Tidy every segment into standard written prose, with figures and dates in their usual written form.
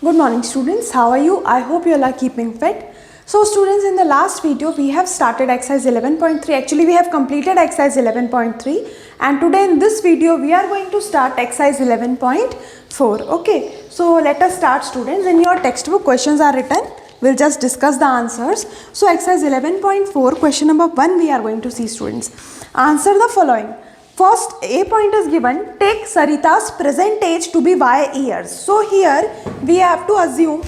Good morning students, how are you? I hope you all are keeping fit. So students, in the last video we have started exercise 11.3. Actually we have completed exercise 11.3 and today in this video we are going to start exercise 11.4. Okay, so let us start students. In your textbook questions are written. We'll just discuss the answers. So exercise 11.4 question number 1 we are going to see students. Answer the following. First, A point is given, take Sarita's present age to be Y years. So here we have to assume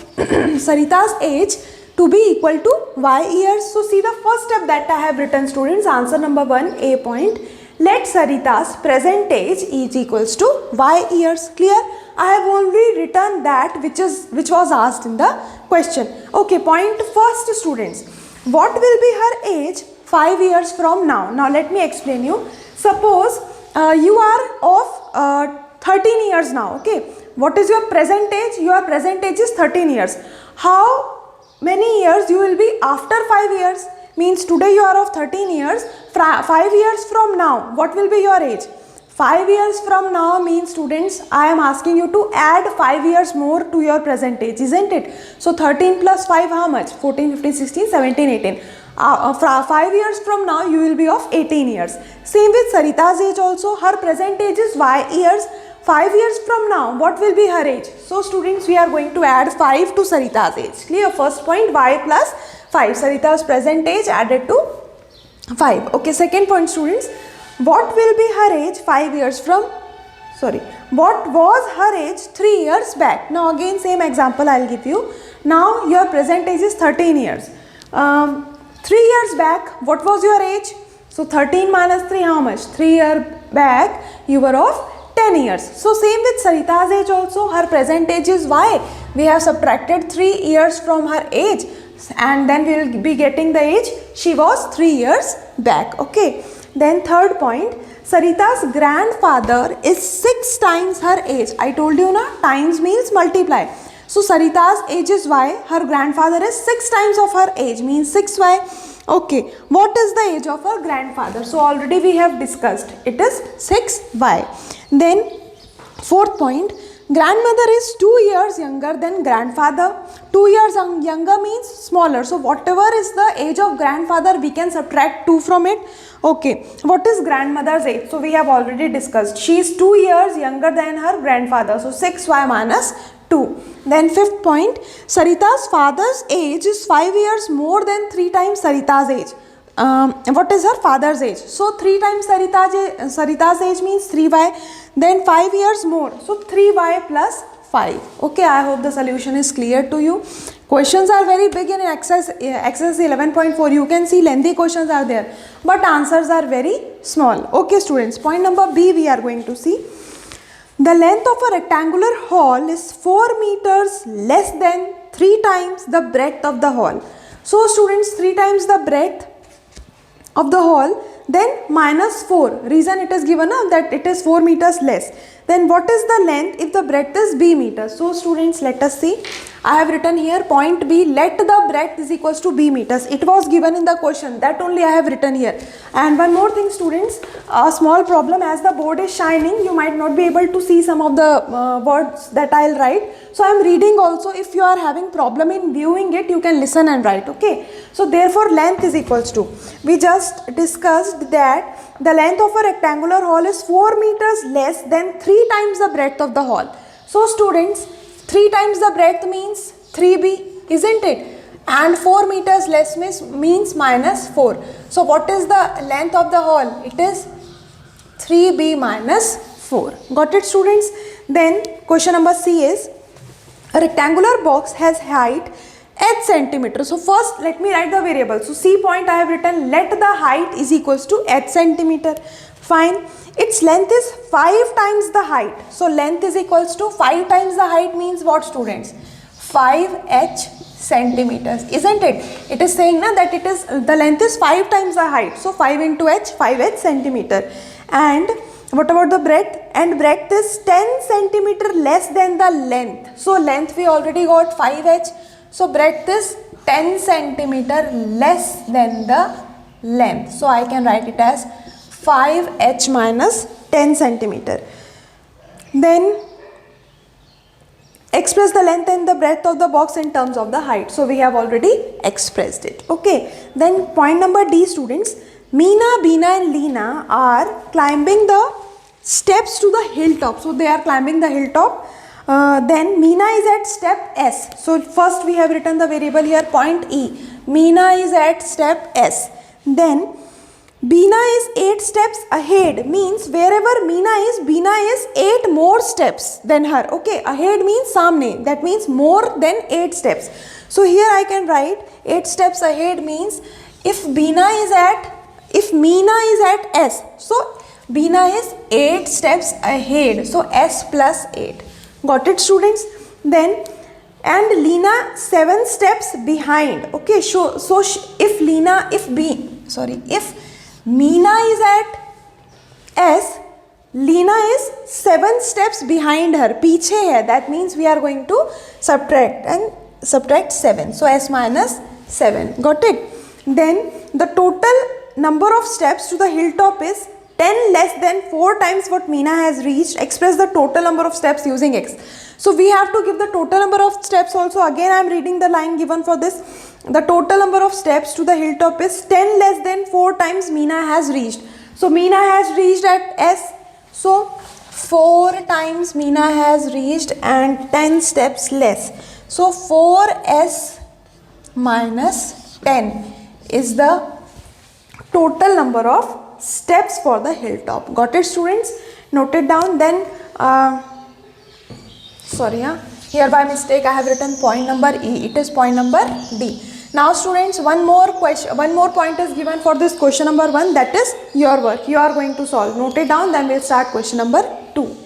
Sarita's age to be equal to Y years. So see the first step that I have written students, answer number 1, A point. Let Sarita's present age is equals to Y years. Clear? I have only written that which was asked in the question. Okay, point first students. What will be her age 5 years from now? Now let me explain you. Suppose you are of 13 years now, okay. What is your present age? Your present age is 13 years. How many years you will be after 5 years? Means today you are of 13 years. 5 years from now, what will be your age? 5 years from now means students, I am asking you to add 5 years more to your present age, isn't it? So 13 plus 5 how much? 14, 15, 16, 17, 18. 5 years from now you will be of 18 years. Same with Sarita's age also. Her present age is Y years. 5 years from now what will be her age? So students, we are going to add 5 to Sarita's age. Clear? First point, Y plus 5. Sarita's present age added to 5. Okay, second point students. What will be her age 5 years from? What was her age 3 years back? Now again same example I will give you. Now your present age is 13 years. 3 years back, what was your age? So 13 minus 3 how much? 3 years back you were of 10 years. So same with Sarita's age also. Her present age is Y. We have subtracted 3 years from her age and then we will be getting the age she was 3 years back. Okay. Then third point, Sarita's grandfather is 6 times her age. I told you na, times means multiply. So Sarita's age is Y, her grandfather is 6 times of her age, means 6Y. Okay, what is the age of her grandfather? So already we have discussed, it is 6Y. Then fourth point, grandmother is 2 years younger than grandfather. 2 years younger means smaller. So whatever is the age of grandfather, we can subtract 2 from it. Okay, what is grandmother's age? So we have already discussed. She is 2 years younger than her grandfather. So 6Y minus 2. Then fifth point, Sarita's father's age is 5 years more than 3 times Sarita's age. What is her father's age? So 3 times Sarita's age means 3Y. Then 5 years more. So 3Y plus 5. Okay, I hope the solution is clear to you. Questions are very big in exercise 11.4. You can see lengthy questions are there, but answers are very small. Okay students, point number B we are going to see. The length of a rectangular hall is 4 meters less than 3 times the breadth of the hall. So students, 3 times the breadth of the hall, then minus 4. Reason it is given that it is 4 meters less. Then what is the length if the breadth is B meters? So students, let us see. I have written here point B, let the breadth is equals to B meters. It was given in the question, that only I have written here. And one more thing students, a small problem, as the board is shining, you might not be able to see some of the words that I will write. So I am reading also. If you are having problem in viewing it, you can listen and write. Okay. So therefore length is equals to, we just discussed that the length of a rectangular hall is 4 meters less than 3 times the breadth of the hall. So students, 3 times the breadth means 3B, isn't it? And 4 meters less means minus 4. So what is the length of the hall? It is 3B minus 4. Got it students? Then question number C is, a rectangular box has height h centimeter. So first let me write the variable. So C point I have written, let the height is equals to h centimeter. Fine. Its length is 5 times the height. So length is equals to 5 times the height means what students? 5h centimeters, isn't it? It is saying na, that it is the length is 5 times the height. So 5 into h, 5h centimeter. And what about the breadth? And breadth is 10 centimeter less than the length. So length we already got 5h. So breadth is 10 centimeter less than the length. So I can write it as 5h minus 10 centimeter. Then express the length and the breadth of the box in terms of the height. So we have already expressed it. Okay. Then point number D, students. Meena, Beena and Leena are climbing the steps to the hilltop. So they are climbing the hilltop. Then Meena is at step S. So first we have written the variable here, point E. Meena is at step S. Then Beena is 8 steps ahead, means wherever Meena is 8 more steps than her. Okay, ahead means samne, that means more than 8 steps. So here I can write 8 steps ahead means if Meena is at S, so Beena is 8 steps ahead, so S plus 8. Got it, students? Then and Leena 7 steps behind. Okay, so if Meena is at S, Leena is 7 steps behind her, पीछे है, that means we are going to subtract 7, so S minus 7. Got it? Then the total number of steps to the hilltop is 10 less than 4 times what Meena has reached. Express the total number of steps using X. So we have to give the total number of steps also. Again I am reading the line given for this. The total number of steps to the hilltop is 10 less than 4 times Meena has reached. So Meena has reached at S. So 4 times Meena has reached and 10 steps less. So 4S minus 10 is the total number of steps for the hilltop. Got it, students? Note it down. Then here by mistake I have written point number E. It is point number D. Now students, one more point is given for this question number 1, that is your work. You are going to solve. Note it down, then we'll start question number 2.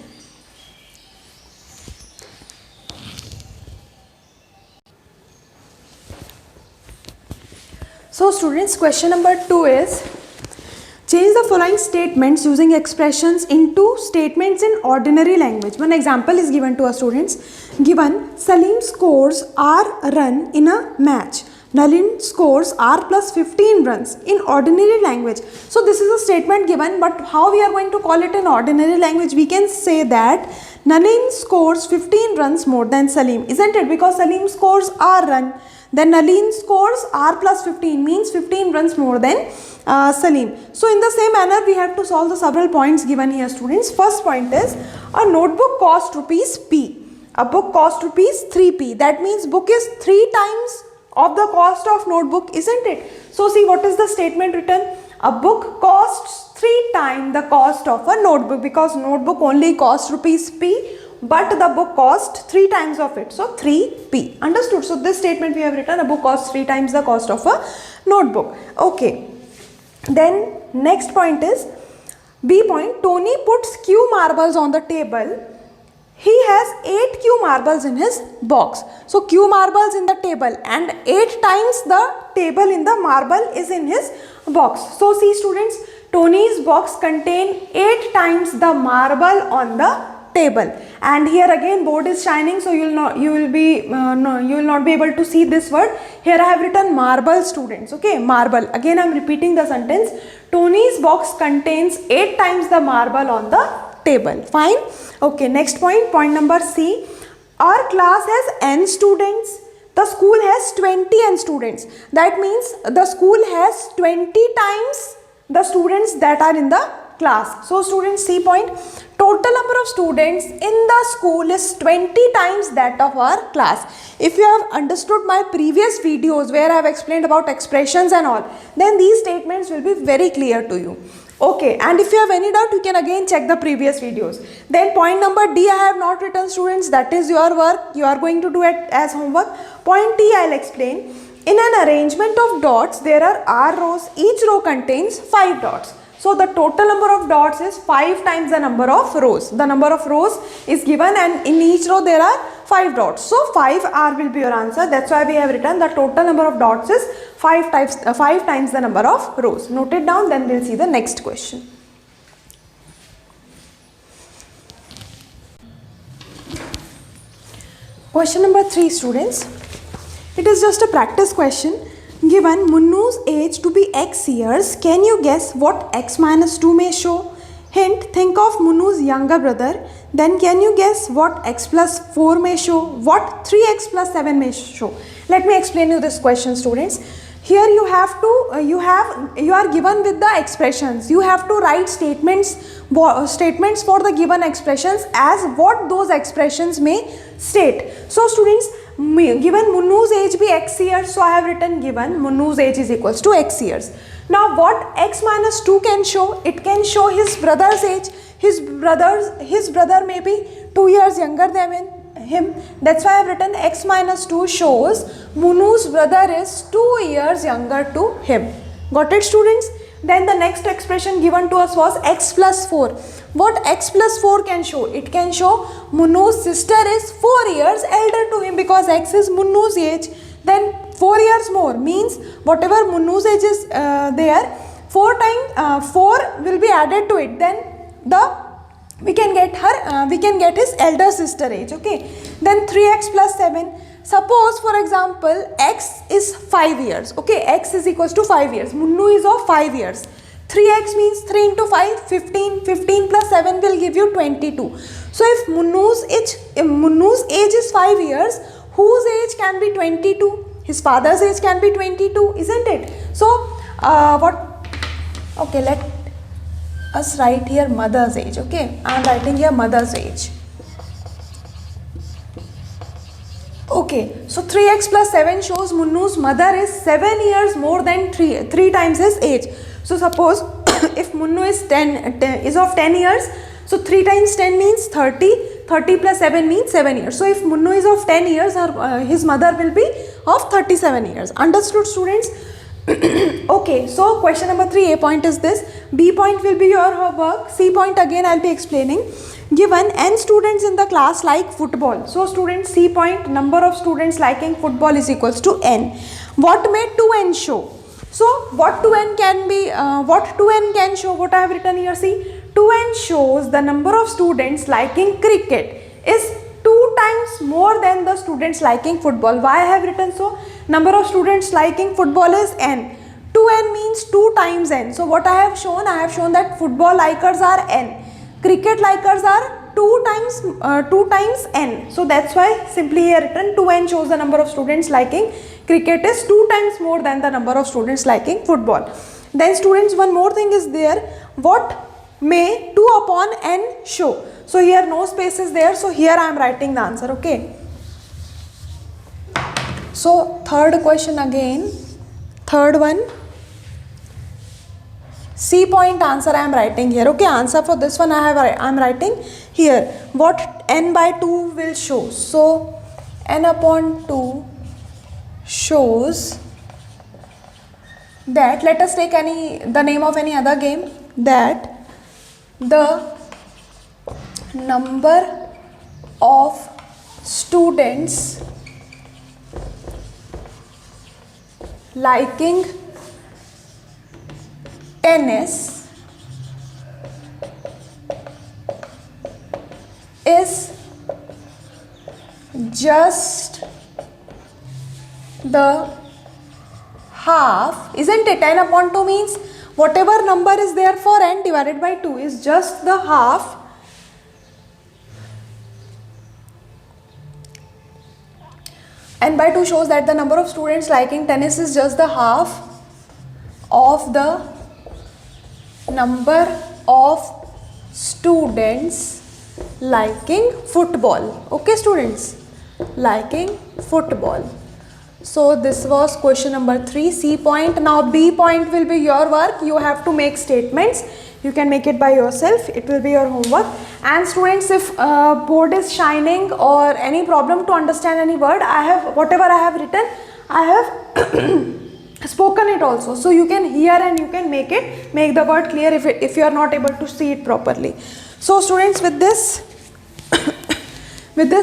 So students, question number 2 is, change the following statements using expressions into statements in ordinary language. One example is given to us, students. Given, Salim scores R run in a match. Nalin scores R plus 15 runs in ordinary language. So this is a statement given, but how we are going to call it in ordinary language? We can say that Nalin scores 15 runs more than Salim, isn't it? Because Salim scores R run. Then Nalin scores R plus 15 means 15 runs more than Salim. So in the same manner we have to solve the several points given here, students. First point is, a notebook cost rupees P. A book cost rupees 3P. That means book is 3 times of the cost of notebook, isn't it? So see, what is the statement written? A book costs 3 times the cost of a notebook, because notebook only costs rupees P, but the book costs 3 times of it, so 3P. Understood? So this statement we have written, a book costs 3 times the cost of a notebook. Okay. Then next point is B point. Tony puts Q marbles on the table. He has 8 Q marbles in his box. So Q marbles in the table and 8 times the table in the marble is in his box. So see, students, Tony's box contain 8 times the marble on the table, and here again board is shining, so you will not be able to see this word. Here I have written marble, students. Okay, marble. Again I am repeating the sentence. Tony's box contains 8 times the marble on the table. Fine. Okay, next point, point number C. Our class has n students. The school has 20 n students. That means the school has 20 times the students that are in the class. So students, C point, total number of students in the school is 20 times that of our class. If you have understood my previous videos where I have explained about expressions and all, then these statements will be very clear to you. Okay, and if you have any doubt, you can again check the previous videos. Then point number D I have not written, students. That is your work. You are going to do it as homework. Point T I will explain. In an arrangement of dots, there are R rows. Each row contains 5 dots. So the total number of dots is 5 times the number of rows. The number of rows is given and in each row there are 5 dots. So 5R will be your answer. That's why we have written the total number of dots is 5 times the number of rows. Note it down, then we'll see the next question. Question number 3, students. It is just a practice question. Given Munnu's age to be x years, can you guess what x minus 2 may show? Hint, think of Munu's younger brother. Then can you guess what x plus 4 may show? What 3x plus 7 may show? Let me explain you this question, students. Here you have to, you are given with the expressions. You have to write statements for the given expressions as what those expressions may state. So students, given Munu's age be x years, so I have written given Munu's age is equals to x years. Now what x minus 2 can show? It can show his brother's age. His brother may be 2 years younger than him. That's why I have written x minus 2 shows Munu's brother is 2 years younger to him. Got it, students? Then the next expression given to us was x plus 4. What x plus 4 can show? It can show Munu's sister is 4 years elder to him, because x is Munu's age. Then 4 years more means whatever Munu's age is there, 4 times 4 will be added to it. Then we can get his elder sister age. Okay. Then 3x plus 7. Suppose for example x is 5 years. Okay, x is equals to 5 years. Munu is of 5 years. 3x means 3 into 5, 15. 15 plus 7 will give you 22. So if Munu's age is 5 years, whose age can be 22? His father's age can be 22, isn't it? So okay, let us write here mother's age. Okay, I am writing here mother's age. Okay, so 3x plus 7 shows Munu's mother is 7 years more than 3 times his age. So suppose if Munu is of 10 years, so 3 times 10 means 30. 30 plus 7 means 7 years. So if Munu is of 10 years, his mother will be of 37 years. Understood, students? Okay, so question number 3, A point is this. B point will be your work. C point again I will be explaining. Given n students in the class like football. So students, C point, number of students liking football is equals to n. What may 2n show? So what 2n can be, what 2n can show? What I have written here, see. 2n shows the number of students liking cricket is 2 times more than the students liking football. Why I have written so? Number of students liking football is n. 2n means 2 times n. So what I have shown? I have shown that football likers are n. Cricket likers are 2 times n. So that's why simply here written 2n shows the number of students liking cricket is 2 times more than the number of students liking football. Then students, one more thing is there. What may 2 upon n show? So here no space is there. So here I am writing the answer. Okay. So third question again. Third one. C point answer I am writing here. Okay, answer for this one I am writing here. What n by 2 will show? So n upon 2 shows that, let us take the name of any other game, that the number of students liking tennis is just the half, isn't it? n upon 2 means whatever number is there for n divided by 2 is just the half n by 2 shows that the number of students liking tennis is just the half of the number of students liking football. Okay, students, liking football. So this was question number 3, C point. Now B point will be your work. You have to make statements. You can make it by yourself. It will be your homework. And students, if board is shining or any problem to understand any word, whatever I have written, I have spoken it also. So you can hear and you can make the word clear if you are not able to see it properly. So students, with this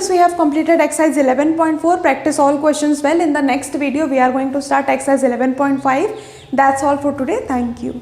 we have completed exercise 11.4. Practice all questions well. In the next video, we are going to start exercise 11.5. That's all for today. Thank you.